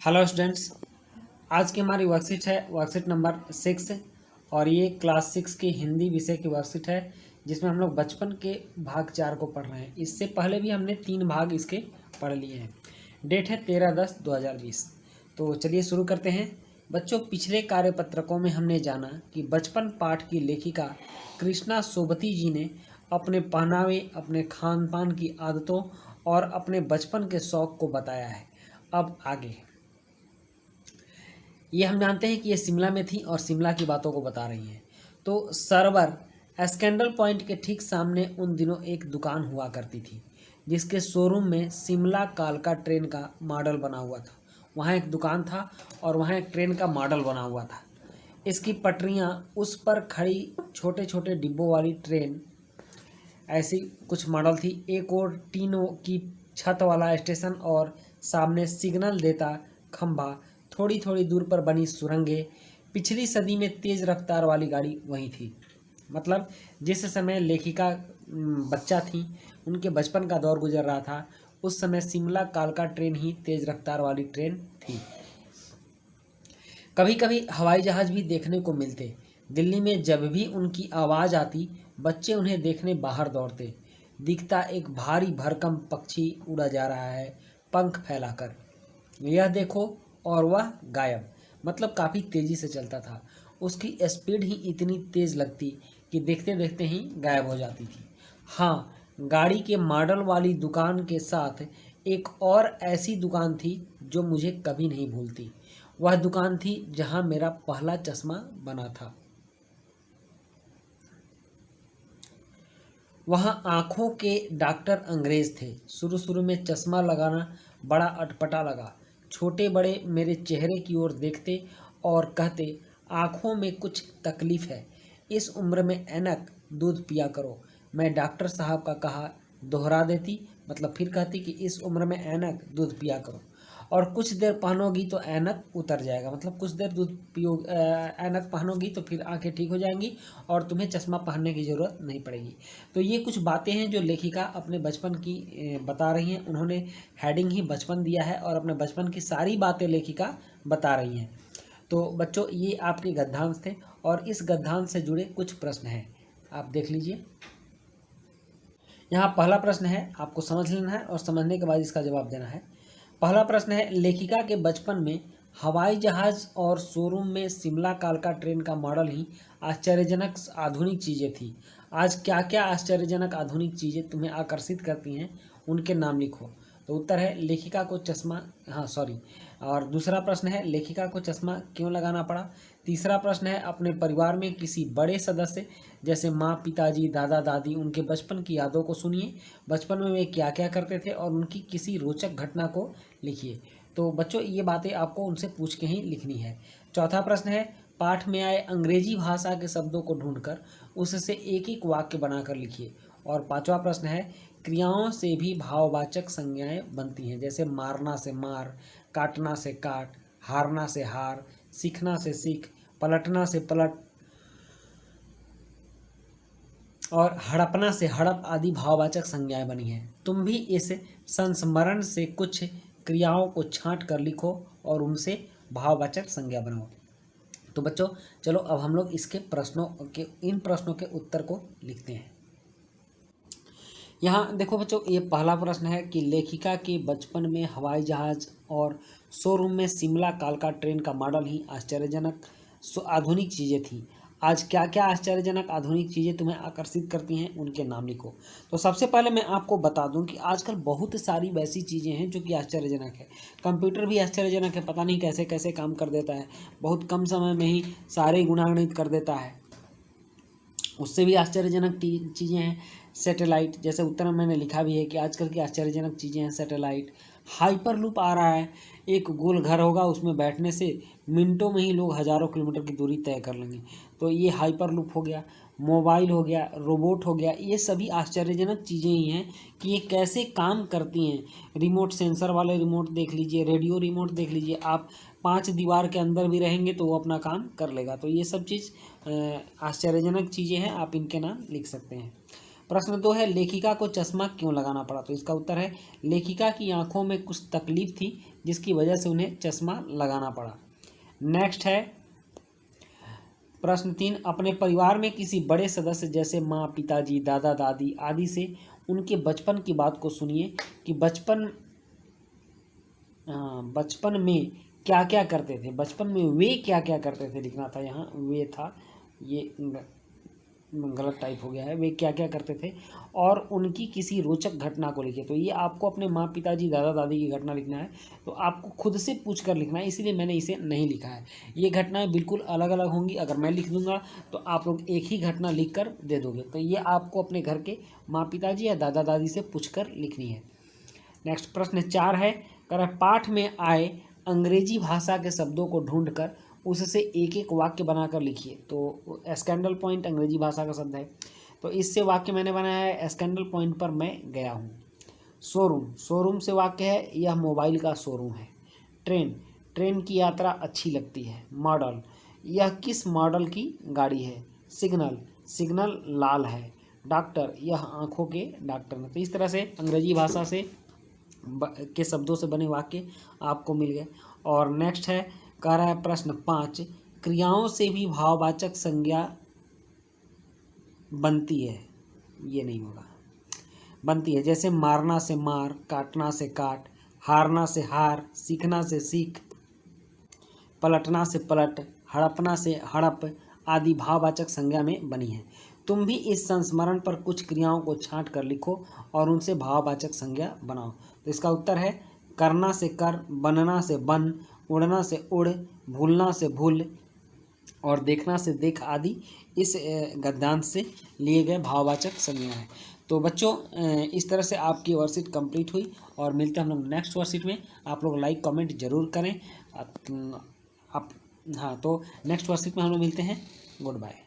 Hello students. आज की हमारी वर्कशीट है वर्कशीट नंबर 6 और ये क्लास 6 की हिंदी विषय की वर्कशीट है जिसमें हम लोग बचपन के भाग 4 को पढ़ रहे हैं। इससे पहले भी हमने 3 भाग इसके पढ़ लिए हैं। डेट है 13/10/2020। तो चलिए शुरू करते हैं। बच्चों, पिछले कार्यपत्रकों में हमने जाना कि बचपन पाठ की लेखिका कृष्णा सोबती जी ने अपने पहनावे, अपने खान पान की आदतों और अपने बचपन के शौक को बताया है। अब आगे ये हम जानते हैं कि ये शिमला में थी और शिमला की बातों को बता रही हैं। तो सर्वर स्कैंडल पॉइंट के ठीक सामने उन दिनों एक दुकान हुआ करती थी जिसके शोरूम में शिमला कालका ट्रेन का मॉडल बना हुआ था। वहाँ एक दुकान था और वहाँ एक ट्रेन का मॉडल बना हुआ था। इसकी पटरियाँ, उस पर खड़ी छोटे छोटे डिब्बों वाली ट्रेन, ऐसी कुछ मॉडल थी। एक और टीनों की छत वाला स्टेशन और सामने सिग्नल देता खंभा, थोड़ी थोड़ी दूर पर बनी सुरंगें। पिछली सदी में तेज़ रफ्तार वाली गाड़ी वही थी। मतलब जिस समय लेखिका बच्चा थी, उनके बचपन का दौर गुजर रहा था, उस समय शिमला कालका ट्रेन ही तेज़ रफ्तार वाली ट्रेन थी। कभी कभी हवाई जहाज़ भी देखने को मिलते। दिल्ली में जब भी उनकी आवाज़ आती, बच्चे उन्हें देखने बाहर दौड़ते। दिखता एक भारी भरकम पक्षी उड़ा जा रहा है पंख फैलाकर, यह देखो, और वह गायब। मतलब काफ़ी तेज़ी से चलता था। उसकी स्पीड ही इतनी तेज़ लगती कि देखते देखते ही गायब हो जाती थी। हाँ, गाड़ी के मॉडल वाली दुकान के साथ एक और ऐसी दुकान थी जो मुझे कभी नहीं भूलती। वह दुकान थी जहाँ मेरा पहला चश्मा बना था। वहाँ आँखों के डॉक्टर अंग्रेज थे। शुरू शुरू में चश्मा लगाना बड़ा अटपटा लगा। छोटे बड़े मेरे चेहरे की ओर देखते और कहते, आँखों में कुछ तकलीफ़ है, इस उम्र में ऐनक, दूध पिया करो। मैं डॉक्टर साहब का कहा दोहरा देती, मतलब फिर कहती कि इस उम्र में ऐनक, दूध पिया करो, और कुछ देर पहनोगी तो ऐनक उतर जाएगा। मतलब कुछ देर दूध पियो, ऐनक पहनोगी तो फिर आंखें ठीक हो जाएंगी और तुम्हें चश्मा पहनने की ज़रूरत नहीं पड़ेगी। तो ये कुछ बातें हैं जो लेखिका अपने बचपन की बता रही हैं। उन्होंने हेडिंग ही बचपन दिया है और अपने बचपन की सारी बातें लेखिका बता रही हैं। तो बच्चों, ये आपके गद्यांश थे और इस गद्यांश से जुड़े कुछ प्रश्न हैं, आप देख लीजिए। यहाँ पहला प्रश्न है, आपको समझ लेना है और समझने के बाद इसका जवाब देना है। पहला प्रश्न है, लेखिका के बचपन में हवाई जहाज़ और शोरूम में शिमला कालका ट्रेन का मॉडल ही आश्चर्यजनक आधुनिक चीज़ें थी। आज क्या क्या आश्चर्यजनक आधुनिक चीज़ें तुम्हें आकर्षित करती हैं, उनके नाम लिखो। तो उत्तर है लेखिका को चश्मा, हाँ सॉरी। और दूसरा प्रश्न है, लेखिका को चश्मा क्यों लगाना पड़ा। तीसरा प्रश्न है, अपने परिवार में किसी बड़े सदस्य जैसे माँ, पिताजी, दादा दादी, उनके बचपन की यादों को सुनिए। बचपन में वे क्या क्या करते थे और उनकी किसी रोचक घटना को लिखिए। तो बच्चों, ये बातें आपको उनसे पूछ के ही लिखनी है। चौथा प्रश्न है, पाठ में आए अंग्रेजी भाषा के शब्दों को ढूंढकर उससे एक एक वाक्य बनाकर लिखिए। और पांचवा प्रश्न है, क्रियाओं से भी भाववाचक संज्ञाएं बनती हैं, जैसे मारना से मार, काटना से काट, हारना से हार, सीखना से सीख, पलटना से पलट और हड़पना से हड़प आदि भाववाचक संज्ञाएं बनी हैं। तुम भी इस संस्मरण से कुछ क्रियाओं को छांट कर लिखो और उनसे भाववाचक संज्ञा बनाओ। तो बच्चों, चलो अब हम लोग इसके इन प्रश्नों के उत्तर को लिखते हैं। यहाँ देखो बच्चों, ये पहला प्रश्न है कि लेखिका के बचपन में हवाई जहाज़ और शोरूम में शिमला कालका ट्रेन का मॉडल ही आश्चर्यजनक आधुनिक चीज़ें थीं। आज क्या क्या आश्चर्यजनक आधुनिक चीज़ें तुम्हें आकर्षित करती हैं, उनके नाम लिखो। तो सबसे पहले मैं आपको बता दूं कि आजकल बहुत सारी वैसी चीज़ें हैं जो कि आश्चर्यजनक है। कंप्यूटर भी आश्चर्यजनक है, पता नहीं कैसे कैसे काम कर देता है, बहुत कम समय में ही सारे गुणागणित कर देता है। उससे भी आश्चर्यजनक चीज़ें हैं। सैटेलाइट, जैसे उत्तर में मैंने लिखा भी है कि आजकल की आश्चर्यजनक चीज़ें हैं सैटेलाइट। हाइपर लूप आ रहा है, एक गोल घर होगा, उसमें बैठने से मिनटों में ही लोग हज़ारों किलोमीटर की दूरी तय कर लेंगे। तो ये हाइपर लूप हो गया। मोबाइल हो गया, रोबोट हो गया, ये सभी आश्चर्यजनक चीज़ें ही हैं कि ये कैसे काम करती हैं। रिमोट, सेंसर वाले रिमोट देख लीजिए, रेडियो रिमोट देख लीजिए, आप 5 दीवार के अंदर भी रहेंगे तो वो अपना काम कर लेगा। तो ये सब चीज़ आश्चर्यजनक चीज़ें हैं, आप इनके नाम लिख सकते हैं। प्रश्न 2 है, लेखिका को चश्मा क्यों लगाना पड़ा। तो इसका उत्तर है, लेखिका की आंखों में कुछ तकलीफ थी जिसकी वजह से उन्हें चश्मा लगाना पड़ा। नेक्स्ट है प्रश्न 3, अपने परिवार में किसी बड़े सदस्य जैसे माँ, पिताजी, दादा, दादी आदि से उनके बचपन की बात को सुनिए कि बचपन में क्या क्या करते थे। बचपन में वे क्या क्या करते थे लिखना था, यहाँ वे था, ये गलत टाइप हो गया है। वे क्या क्या करते थे और उनकी किसी रोचक घटना को लिखिए। तो ये आपको अपने माँ, पिताजी, दादा, दादी की घटना लिखना है, तो आपको खुद से पूछ कर लिखना है, इसीलिए मैंने इसे नहीं लिखा है। ये घटनाएं बिल्कुल अलग अलग होंगी। अगर मैं लिख दूंगा तो आप लोग एक ही घटना लिख कर दे दोगे। तो ये आपको अपने घर के माँ, पिताजी या दादा, दादी से पूछ कर लिखनी है। नेक्स्ट प्रश्न 4 है, पाठ में आए अंग्रेजी भाषा के शब्दों को ढूंढकर उससे एक एक वाक्य बनाकर लिखिए। तो स्कैंडल पॉइंट अंग्रेजी भाषा का शब्द है, तो इससे वाक्य मैंने बनाया है। स्कैंडल पॉइंट पर मैं गया हूँ। शोरूम, शोरूम से वाक्य है, यह मोबाइल का शोरूम है। ट्रेन, ट्रेन की यात्रा अच्छी लगती है। मॉडल, यह किस मॉडल की गाड़ी है। सिग्नल, सिग्नल लाल है। डॉक्टर, यह आँखों के डॉक्टर हैं। तो इस तरह से अंग्रेजी भाषा से के शब्दों से बने वाक्य आपको मिल गए। और नेक्स्ट है, कह रहा है प्रश्न 5, क्रियाओं से भी भाववाचक संज्ञा बनती है। ये नहीं होगा, बनती है। जैसे मारना से मार, काटना से काट, हारना से हार, सीखना से सीख, पलटना से पलट, हड़पना से हड़प आदि भाववाचक संज्ञा में बनी है। तुम भी इस संस्मरण पर कुछ क्रियाओं को छांट कर लिखो और उनसे भाववाचक संज्ञा बनाओ। तो इसका उत्तर है, करना से कर, बनना से बन, उड़ना से उड़, भूलना से भूल और देखना से देख आदि इस गद्यांश से लिए गए भाववाचक संज्ञा है। तो बच्चों इस तरह से आपकी वर्कशीट कंप्लीट हुई और मिलते हैं हम लोग नेक्स्ट वर्कशीट में। आप लोग लाइक कमेंट जरूर करें। आप हाँ, तो नेक्स्ट वर्कशीट में हम लोग मिलते हैं। Good bye.